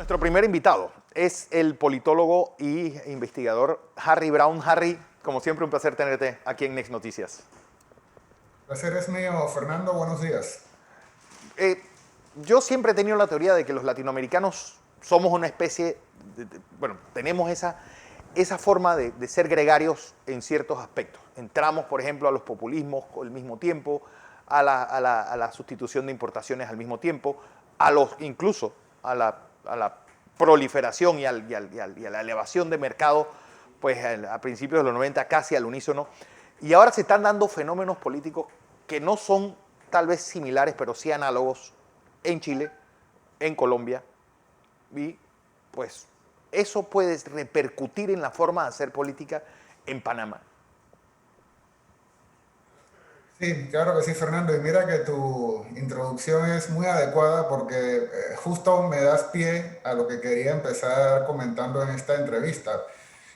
Nuestro primer invitado es el politólogo y investigador Harry Browne. Harry, como siempre, un placer tenerte aquí en Next Noticias. El placer es mío, Fernando. Buenos días. Eh, yo siempre he tenido la teoría de que los latinoamericanos somos una especie, bueno, tenemos esa forma de ser gregarios en ciertos aspectos. Entramos, por ejemplo, a los populismos al mismo tiempo, a la sustitución de importaciones al mismo tiempo, incluso a la proliferación y a la elevación de mercado, pues a principios de los 90 casi al unísono. Y ahora se están dando fenómenos políticos que no son tal vez similares, pero sí análogos en Chile, en Colombia, y pues eso puede repercutir en la forma de hacer política en Panamá. Sí, claro que sí, Fernando. Y mira que tu introducción es muy adecuada porque justo me das pie a lo que quería empezar comentando en esta entrevista.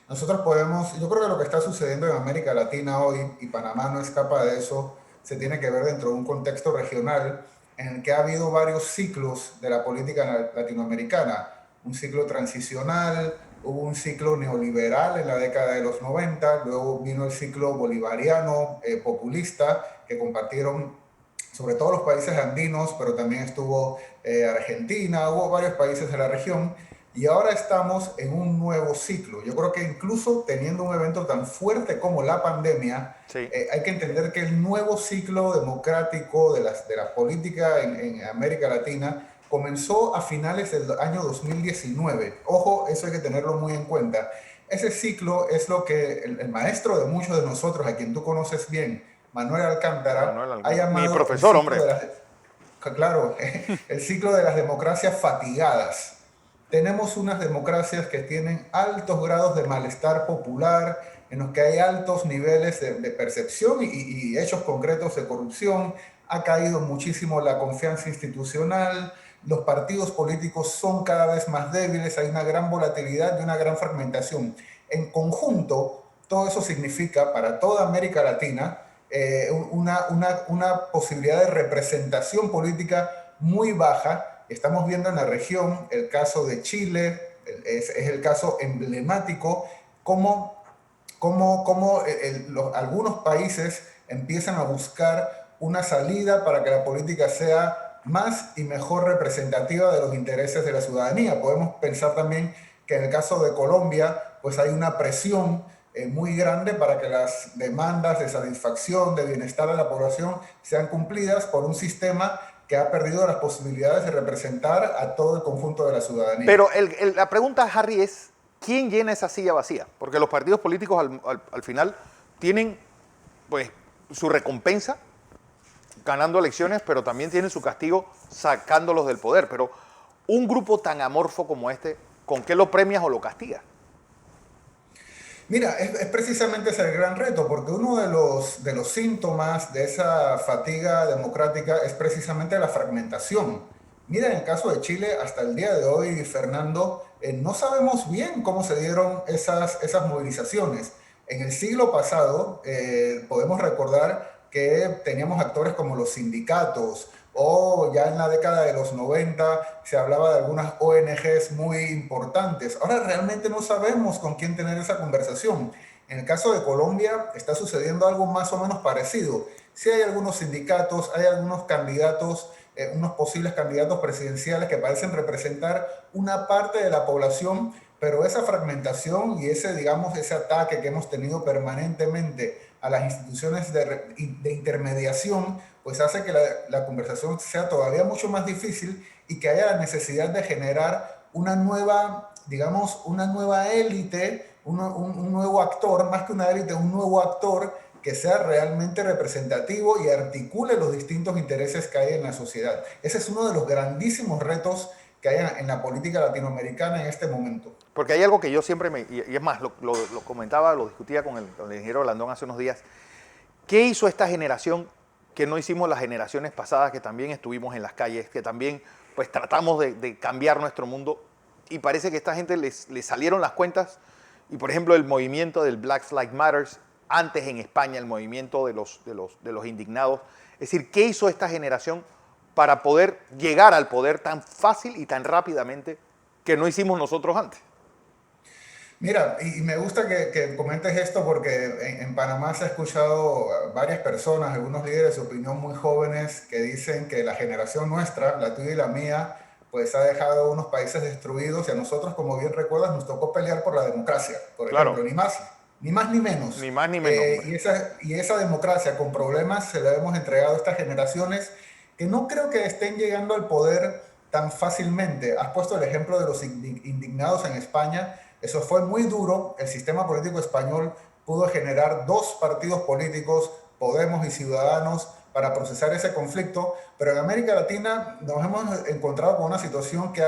Nosotros podemos, yo creo que lo que está sucediendo en América Latina hoy, y Panamá no escapa de eso, se tiene que ver dentro de un contexto regional en el que ha habido varios ciclos de la política latinoamericana. Un ciclo transicional, hubo un ciclo neoliberal en la década de los 90, luego vino el ciclo bolivariano populista que compartieron sobre todo los países andinos, pero también estuvo Argentina, hubo varios países de la región, y ahora estamos en un nuevo ciclo. Yo creo que incluso teniendo un evento tan fuerte como la pandemia, Sí. hay que entender que el nuevo ciclo democrático de la política en América Latina comenzó a finales del año 2019. Ojo, eso hay que tenerlo muy en cuenta. Ese ciclo es lo que el maestro de muchos de nosotros, a quien tú conoces bien, Manuel Alcántara, ha Mi llamado el profesor, ciclo hombre. de las, claro, el ciclo de las democracias fatigadas. Tenemos unas democracias que tienen altos grados de malestar popular, en los que hay altos niveles de percepción y hechos concretos de corrupción. Ha caído muchísimo la confianza institucional, los partidos políticos son cada vez más débiles, hay una gran volatilidad y una gran fragmentación. En conjunto, todo eso significa para toda América Latina una posibilidad de representación política muy baja. Estamos viendo en la región el caso de Chile, es el caso emblemático, cómo algunos países empiezan a buscar una salida para que la política sea más y mejor representativa de los intereses de la ciudadanía. Podemos pensar también que en el caso de Colombia, pues hay una presión muy grande para que las demandas de satisfacción, de bienestar de la población sean cumplidas por un sistema que ha perdido las posibilidades de representar a todo el conjunto de la ciudadanía. Pero la pregunta, Harry, es ¿quién llena esa silla vacía? Porque los partidos políticos al final tienen pues su recompensa ganando elecciones, pero también tienen su castigo sacándolos del poder. Pero un grupo tan amorfo como este, ¿con qué lo premias o lo castigas? Mira, es precisamente ese el gran reto, porque uno de los síntomas de esa fatiga democrática es precisamente la fragmentación. Mira, en el caso de Chile, hasta el día de hoy, Fernando, no sabemos bien cómo se dieron esas movilizaciones. En el siglo pasado, podemos recordar que teníamos actores como los sindicatos, o ya en la década de los 90 se hablaba de algunas ONGs muy importantes. Ahora realmente no sabemos con quién tener esa conversación. En el caso de Colombia está sucediendo algo más o menos parecido. Sí hay algunos sindicatos, hay algunos candidatos, unos posibles candidatos presidenciales que parecen representar una parte de la población, pero esa fragmentación y ese, digamos, ese ataque que hemos tenido permanentemente a las instituciones de intermediación, pues hace que la conversación sea todavía mucho más difícil y que haya la necesidad de generar una nueva, digamos, una nueva élite, un nuevo actor, más que una élite, un nuevo actor que sea realmente representativo y articule los distintos intereses que hay en la sociedad. Ese es uno de los grandísimos retos que hay en la política latinoamericana en este momento. Porque hay algo que yo siempre y es más, lo comentaba, lo discutía con el ingeniero Blandón hace unos días. ¿Qué hizo esta generación que no hicimos las generaciones pasadas, que también estuvimos en las calles, que también pues tratamos de cambiar nuestro mundo? Y parece que a esta gente les salieron las cuentas. Y por ejemplo, el movimiento del Black Lives Matter, antes en España, el movimiento de los indignados. Es decir, ¿qué hizo esta generación para poder llegar al poder tan fácil y tan rápidamente que no hicimos nosotros antes. Mira, y me gusta que comentes esto porque en Panamá se ha escuchado a varias personas, algunos líderes de opinión muy jóvenes, que dicen que la generación nuestra, la tuya y la mía, pues ha dejado unos países destruidos y a nosotros, como bien recuerdas, nos tocó pelear por la democracia, por Claro, ejemplo, ni más ni menos. ni más ni menos, hombre. Y esa democracia con problemas se la hemos entregado a estas generaciones que no creo que estén llegando al poder tan fácilmente. Has puesto el ejemplo de los indignados en España. Eso fue muy duro. El sistema político español pudo generar dos partidos políticos, Podemos y Ciudadanos, para procesar ese conflicto, pero en América Latina nos hemos encontrado con una situación que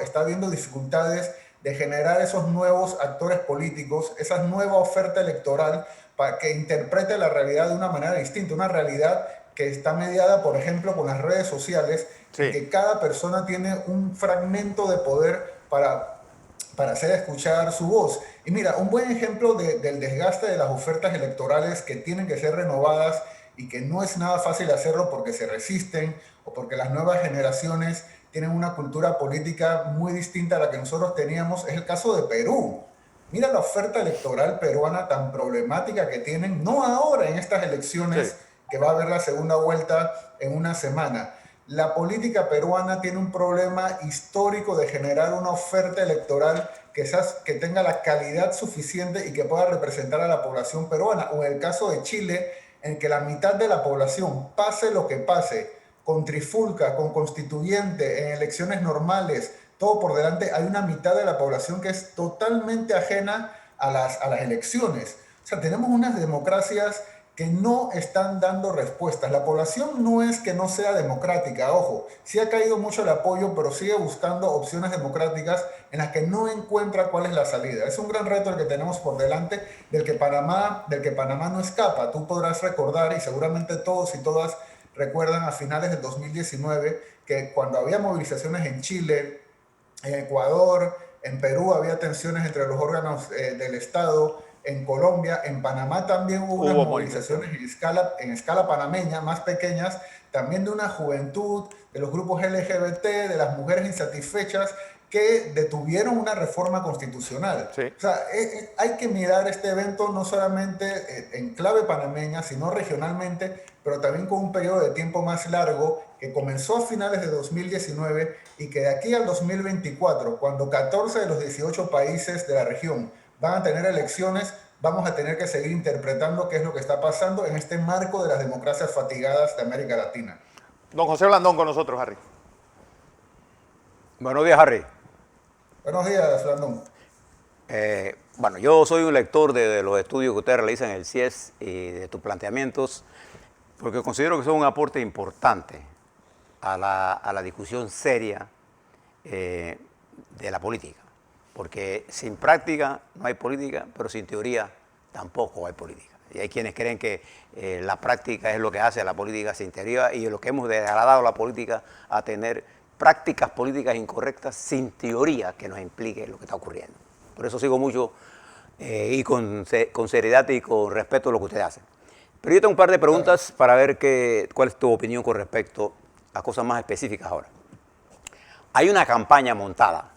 está habiendo dificultades de generar esos nuevos actores políticos, esa nueva oferta electoral para que interprete la realidad de una manera distinta, una realidad que está mediada, por ejemplo, con las redes sociales, en Sí, que cada persona tiene un fragmento de poder para hacer escuchar su voz. Y mira, un buen ejemplo del desgaste de las ofertas electorales que tienen que ser renovadas y que no es nada fácil hacerlo porque se resisten o porque las nuevas generaciones tienen una cultura política muy distinta a la que nosotros teníamos, es el caso de Perú. Mira la oferta electoral peruana tan problemática que tienen, no ahora en estas sí. elecciones, que va a haber la segunda vuelta en una semana. La política peruana tiene un problema histórico de generar una oferta electoral que tenga la calidad suficiente y que pueda representar a la población peruana. O en el caso de Chile, en que la mitad de la población, pase lo que pase, con trifulca, con constituyente, en elecciones normales, todo por delante, hay una mitad de la población que es totalmente ajena a las elecciones. O sea, tenemos unas democracias que no están dando respuestas. La población no es que no sea democrática, ojo, sí ha caído mucho el apoyo, pero sigue buscando opciones democráticas en las que no encuentra cuál es la salida. Es un gran reto el que tenemos por delante, del que Panamá no escapa. Tú podrás recordar, y seguramente todos y todas recuerdan a finales del 2019, que cuando había movilizaciones en Chile, en Ecuador, en Perú había tensiones entre los órganos del Estado, en Colombia, en Panamá también hubo unas Hubo movilización. movilizaciones en escala panameña, más pequeñas, también de una juventud, de los grupos LGBT, de las mujeres insatisfechas, que detuvieron una reforma constitucional. Sí. O sea, hay que mirar este evento no solamente en clave panameña, sino regionalmente, pero también con un periodo de tiempo más largo que comenzó a finales de 2019 y que de aquí al 2024, cuando 14 de los 18 países de la región van a tener elecciones, vamos a tener que seguir interpretando qué es lo que está pasando en este marco de las democracias fatigadas de América Latina. Don José Blandón con nosotros, Harry. Buenos días, Harry. Buenos días, Flandón. Bueno, yo soy un lector de los estudios que ustedes realizan en el CIES y de tus planteamientos, porque considero que son un aporte importante a la discusión seria de la política. Porque sin práctica no hay política, pero sin teoría tampoco hay política. Y hay quienes creen que la práctica es lo que hace a la política sin teoría y lo que hemos degradado a la política a tener prácticas políticas incorrectas sin teoría que nos implique lo que está ocurriendo. Por eso sigo mucho y con seriedad y con respeto a lo que ustedes hacen. Pero yo tengo un par de preguntas para ver cuál es tu opinión con respecto a cosas más específicas ahora. Hay una campaña montada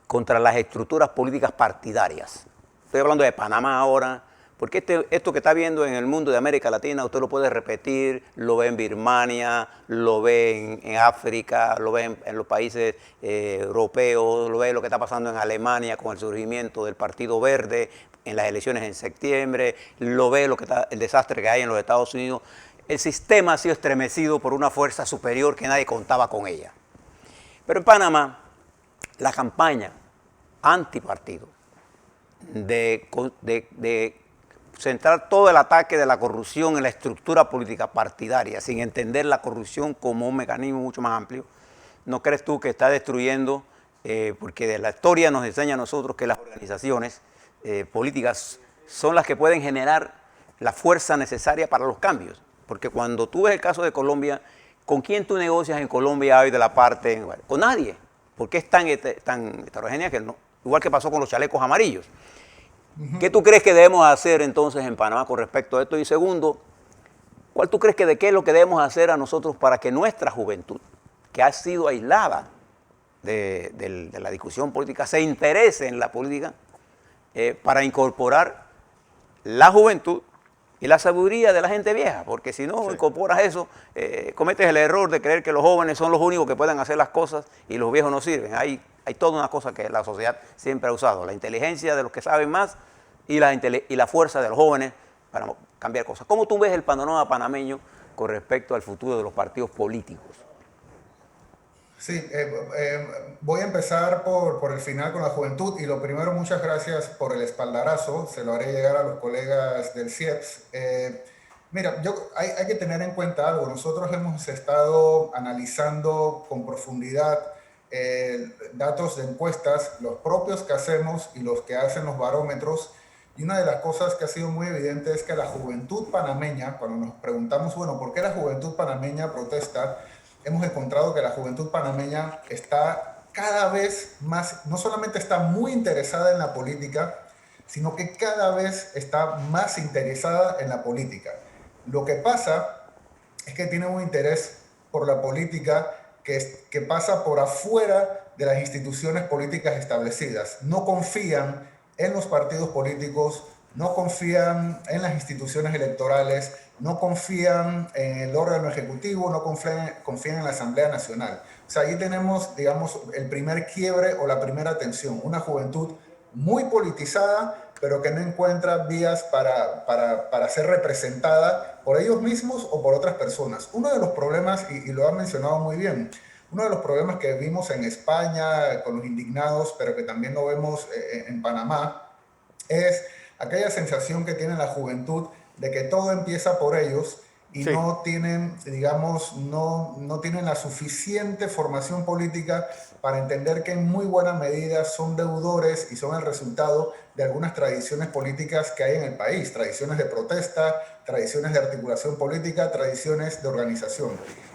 contra las estructuras políticas partidarias. Estoy hablando de Panamá ahora, porque esto que está viendo en el mundo de América Latina, usted lo puede repetir, lo ve en Birmania, lo ve en África, lo ve en los países europeos, lo ve lo que está pasando en Alemania con el surgimiento del Partido Verde en las elecciones en septiembre, lo ve el desastre que hay en los Estados Unidos. El sistema ha sido estremecido por una fuerza superior que nadie contaba con ella. Pero en Panamá, la campaña antipartido de centrar todo el ataque de la corrupción en la estructura política partidaria, sin entender la corrupción como un mecanismo mucho más amplio, ¿no crees tú que está destruyendo? Porque de la historia nos enseña a nosotros que las organizaciones políticas son las que pueden generar la fuerza necesaria para los cambios. Porque cuando tú ves el caso de Colombia, ¿con quién tú negocias en Colombia hoy de la parte? Bueno, con nadie, porque es tan heterogénea que no, igual que pasó con los chalecos amarillos. ¿Qué tú crees que debemos hacer entonces en Panamá con respecto a esto? Y segundo, ¿cuál tú crees qué es lo que debemos hacer a nosotros para que nuestra juventud, que ha sido aislada de la discusión política se interese en la política para incorporar la juventud y la sabiduría de la gente vieja, porque si no incorporas eso, cometes el error de creer que los jóvenes son los únicos que pueden hacer las cosas y los viejos no sirven. Hay toda una cosa que la sociedad siempre ha usado, la inteligencia de los que saben más y la fuerza de los jóvenes para cambiar cosas. ¿Cómo tú ves el panorama panameño con respecto al futuro de los partidos políticos? Sí, voy a empezar por el final con la juventud y lo primero, muchas gracias por el espaldarazo, se lo haré llegar a los colegas del CIEPS. Mira, hay que tener en cuenta algo, nosotros hemos estado analizando con profundidad datos de encuestas, los propios que hacemos y los que hacen los barómetros, y una de las cosas que ha sido muy evidente es que la juventud panameña, cuando nos preguntamos, bueno, ¿por qué la juventud panameña protesta? Hemos encontrado que la juventud panameña está cada vez más, no solamente está muy interesada en la política, sino que cada vez está más interesada en la política. Lo que pasa es que tiene un interés por la política que pasa por afuera de las instituciones políticas establecidas. No confían en los partidos políticos, no confían en las instituciones electorales, no confían en el órgano ejecutivo, no confían en la Asamblea Nacional. O sea, ahí tenemos, digamos, el primer quiebre o la primera tensión. Una juventud muy politizada, pero que no encuentra vías para ser representada por ellos mismos o por otras personas. Uno de los problemas, y lo ha mencionado muy bien, uno de los problemas que vimos en España con los indignados, pero que también lo vemos en Panamá, es aquella sensación que tiene la juventud de que todo empieza por ellos y no tienen, digamos, no tienen la suficiente formación política para entender que en muy buena medida son deudores y son el resultado de algunas tradiciones políticas que hay en el país, tradiciones de protesta, tradiciones de articulación política, tradiciones de organización.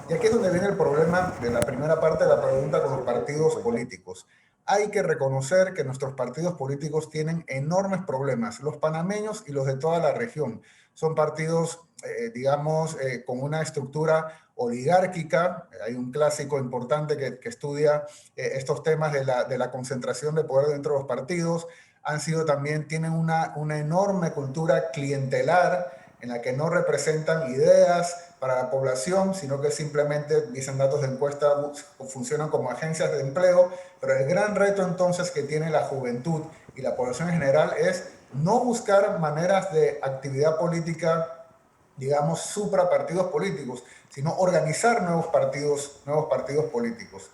Y aquí es donde viene el problema de la primera parte de la pregunta con los partidos políticos. Hay que reconocer que nuestros partidos políticos tienen enormes problemas. Los panameños y los de toda la región son partidos, digamos, con una estructura oligárquica. Hay un clásico importante que estudia estos temas de la concentración de poder dentro de los partidos. Tienen una enorme cultura clientelar en la que no representan ideas para la población, sino que simplemente, dicen datos de encuesta, funcionan como agencias de empleo. Pero el gran reto entonces que tiene la juventud y la población en general es no buscar maneras de actividad política, digamos, supra partidos políticos, sino organizar nuevos partidos políticos.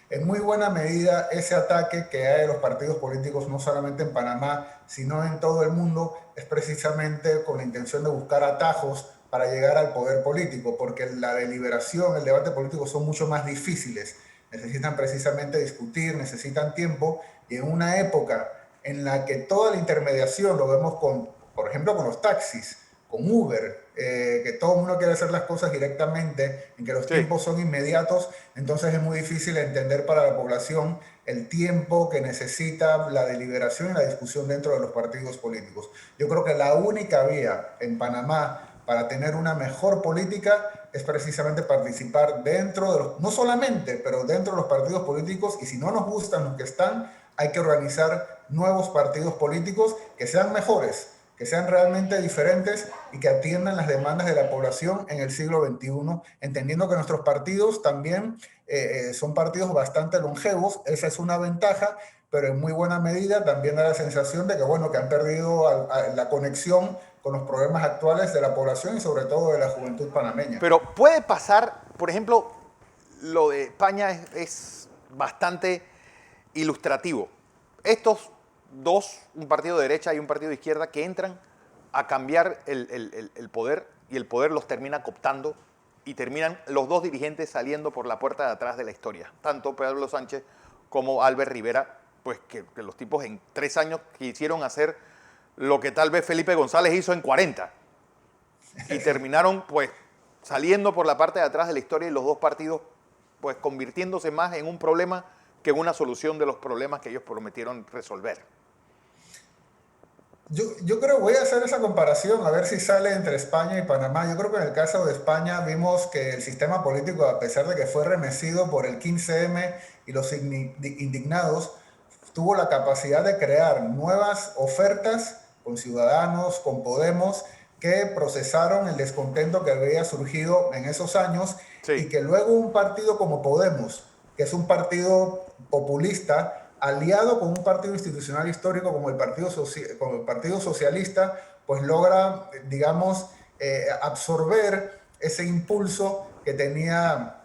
En muy buena medida, ese ataque que hay de los partidos políticos, no solamente en Panamá, sino en todo el mundo, es precisamente con la intención de buscar atajos para llegar al poder político, porque la deliberación, el debate político son mucho más difíciles. Necesitan precisamente discutir, necesitan tiempo, y en una época en la que toda la intermediación lo vemos con, por ejemplo, con los taxis, con Uber, que todo el mundo quiere hacer las cosas directamente, en que los tiempos son inmediatos, entonces es muy difícil entender para la población el tiempo que necesita la deliberación y la discusión dentro de los partidos políticos. Yo creo que la única vía en Panamá para tener una mejor política es precisamente participar dentro de los, no solamente, pero dentro de los partidos políticos, y si no nos gustan los que están, hay que organizar nuevos partidos políticos que sean mejores, que sean realmente diferentes y que atiendan las demandas de la población en el siglo XXI, entendiendo que nuestros partidos también son partidos bastante longevos. Esa es una ventaja, pero en muy buena medida también da la sensación de que, bueno, que han perdido la conexión con los problemas actuales de la población y sobre todo de la juventud panameña. Pero puede pasar, por ejemplo, lo de España es bastante ilustrativo. Estos dos, un partido de derecha y un partido de izquierda, que entran a cambiar el poder, y el poder los termina cooptando y terminan los dos dirigentes saliendo por la puerta de atrás de la historia. Tanto Pedro Sánchez como Albert Rivera, pues que los tipos en 3 años quisieron hacer lo que tal vez Felipe González hizo en 40. Y terminaron pues saliendo por la parte de atrás de la historia, y los dos partidos pues convirtiéndose más en un problema que en una solución de los problemas que ellos prometieron resolver. Yo creo, voy a hacer esa comparación a ver si sale entre España y Panamá. Yo creo que en el caso de España vimos que el sistema político, a pesar de que fue remecido por el 15M y los indignados, tuvo la capacidad de crear nuevas ofertas con Ciudadanos, con Podemos, que procesaron el descontento que había surgido en esos años y Sí, que luego un partido como Podemos, que es un partido populista, aliado con un partido institucional histórico como como el partido Socialista, pues logra, digamos, absorber ese impulso que tenía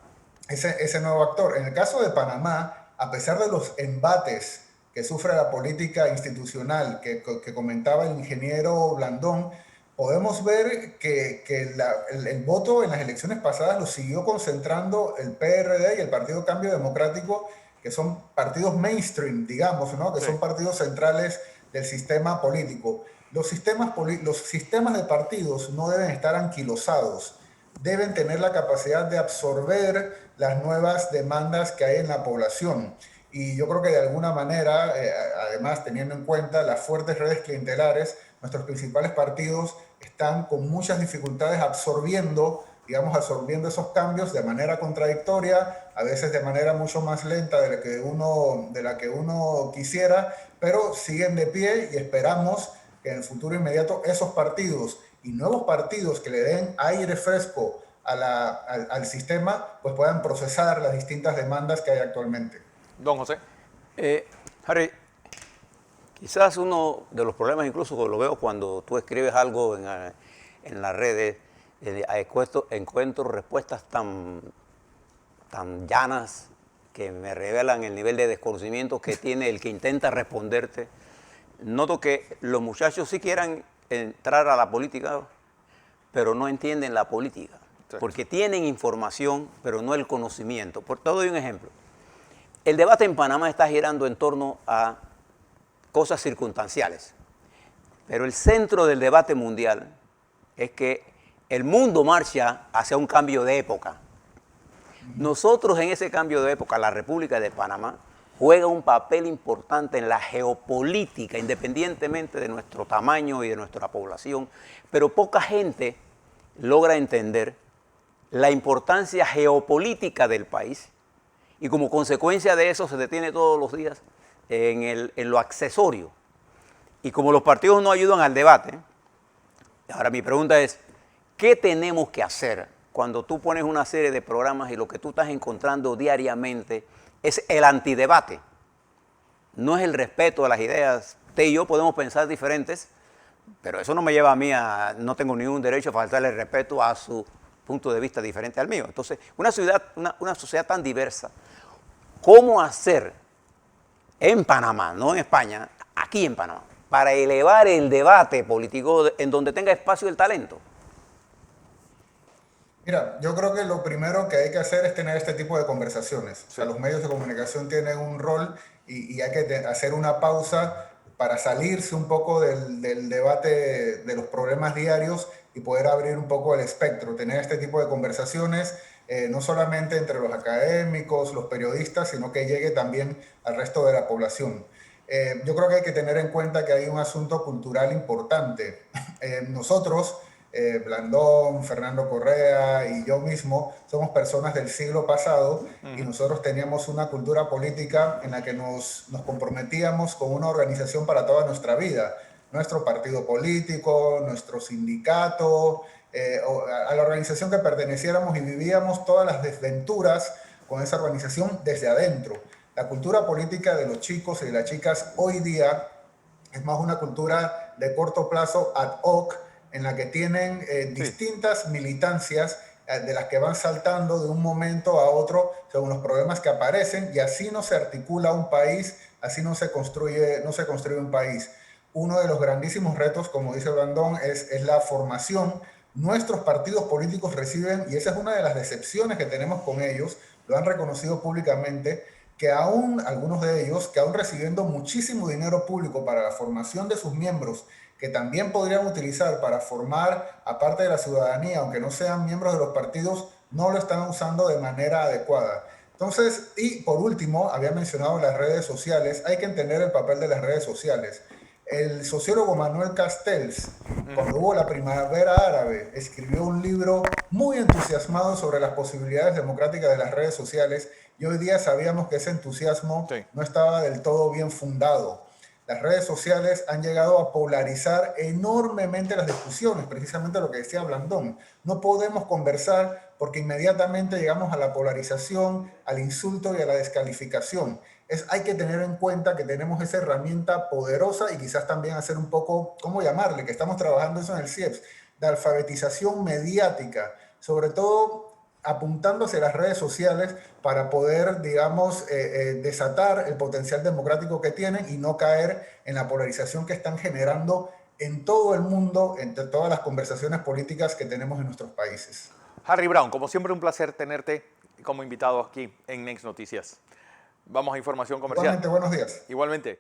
ese nuevo actor. En el caso de Panamá, a pesar de los embates que sufre la política institucional que comentaba el ingeniero Blandón, podemos ver que el voto en las elecciones pasadas lo siguió concentrando el PRD y el Partido Cambio Democrático, que son partidos mainstream, digamos, ¿no? Que sí. son partidos centrales del sistema político. Los sistemas de partidos no deben estar anquilosados, deben tener la capacidad de absorber las nuevas demandas que hay en la población. Y yo creo que de alguna manera, además teniendo en cuenta las fuertes redes clientelares, nuestros principales partidos están con muchas dificultades absorbiendo, digamos, absorbiendo esos cambios de manera contradictoria, a veces de manera mucho más lenta de la que uno quisiera, pero siguen de pie y esperamos que en el futuro inmediato esos partidos y nuevos partidos que le den aire fresco al sistema, pues puedan procesar las distintas demandas que hay actualmente. Don José. Harry, quizás uno de los problemas, incluso lo veo cuando tú escribes algo en las redes, encuentro respuestas tan llanas que me revelan el nivel de desconocimiento que tiene el que intenta responderte. Noto que los muchachos sí quieran entrar a la política, pero no entienden la política, Sí. porque tienen información, pero no el conocimiento. Por todo doy un ejemplo. El debate en Panamá está girando en torno a cosas circunstanciales, pero el centro del debate mundial es que el mundo marcha hacia un cambio de época. Nosotros en ese cambio de época, la República de Panamá juega un papel importante en la geopolítica, independientemente de nuestro tamaño y de nuestra población, pero poca gente logra entender la importancia geopolítica del país y como consecuencia de eso se detiene todos los días en lo accesorio. Y como los partidos no ayudan al debate, ahora mi pregunta es, ¿qué tenemos que hacer cuando tú pones una serie de programas y lo que tú estás encontrando diariamente es el antidebate? No es el respeto a las ideas. Usted y yo podemos pensar diferentes, pero eso no me lleva a mí no tengo ningún derecho a faltarle el respeto a su punto de vista diferente al mío. Entonces, una sociedad tan diversa, ¿cómo hacer en Panamá, no en España, aquí en Panamá, para elevar el debate político en donde tenga espacio el talento? Mira, yo creo que lo primero que hay que hacer es tener este tipo de conversaciones. O sea, Sí. los medios de comunicación tienen un rol y hay que hacer una pausa para salirse un poco del debate de los problemas diarios y poder abrir un poco el espectro, tener este tipo de conversaciones, no solamente entre los académicos, los periodistas, sino que llegue también al resto de la población. Yo creo que hay que tener en cuenta que hay un asunto cultural importante. Nosotros Blandón, Fernando Correa y yo mismo somos personas del siglo pasado y nosotros teníamos una cultura política en la que nos comprometíamos con una organización para toda nuestra vida, nuestro partido político, nuestro sindicato, a la organización que perteneciéramos y vivíamos todas las desventuras con esa organización desde adentro. La cultura política de los chicos y de las chicas hoy día es más una cultura de corto plazo ad hoc en la que tienen Sí. distintas militancias de las que van saltando de un momento a otro según los problemas que aparecen y así no se articula un país, así no se construye un país. Uno de los grandísimos retos, como dice Brandon, es la formación. Nuestros partidos políticos reciben, y esa es una de las decepciones que tenemos con ellos, lo han reconocido públicamente, que aún algunos de ellos, que aún recibiendo muchísimo dinero público para la formación de sus miembros, que también podrían utilizar para formar a parte de la ciudadanía, aunque no sean miembros de los partidos, no lo están usando de manera adecuada. Entonces, y por último, había mencionado las redes sociales, hay que entender el papel de las redes sociales. El sociólogo Manuel Castells, cuando hubo la primavera árabe, escribió un libro muy entusiasmado sobre las posibilidades democráticas de las redes sociales y hoy día sabíamos que ese entusiasmo Sí. no estaba del todo bien fundado. Las redes sociales han llegado a polarizar enormemente las discusiones, precisamente lo que decía Blandón. No podemos conversar porque inmediatamente llegamos a la polarización, al insulto y a la descalificación. Hay que tener en cuenta que tenemos esa herramienta poderosa y quizás también hacer un poco, ¿cómo llamarle? Que estamos trabajando eso en el CIEPS, de alfabetización mediática, sobre todo apuntando hacia las redes sociales para poder, digamos, desatar el potencial democrático que tienen y no caer en la polarización que están generando en todo el mundo, entre todas las conversaciones políticas que tenemos en nuestros países. Harry Brown, como siempre un placer tenerte como invitado aquí en Next Noticias. Vamos a información comercial. Igualmente, buenos días. Igualmente.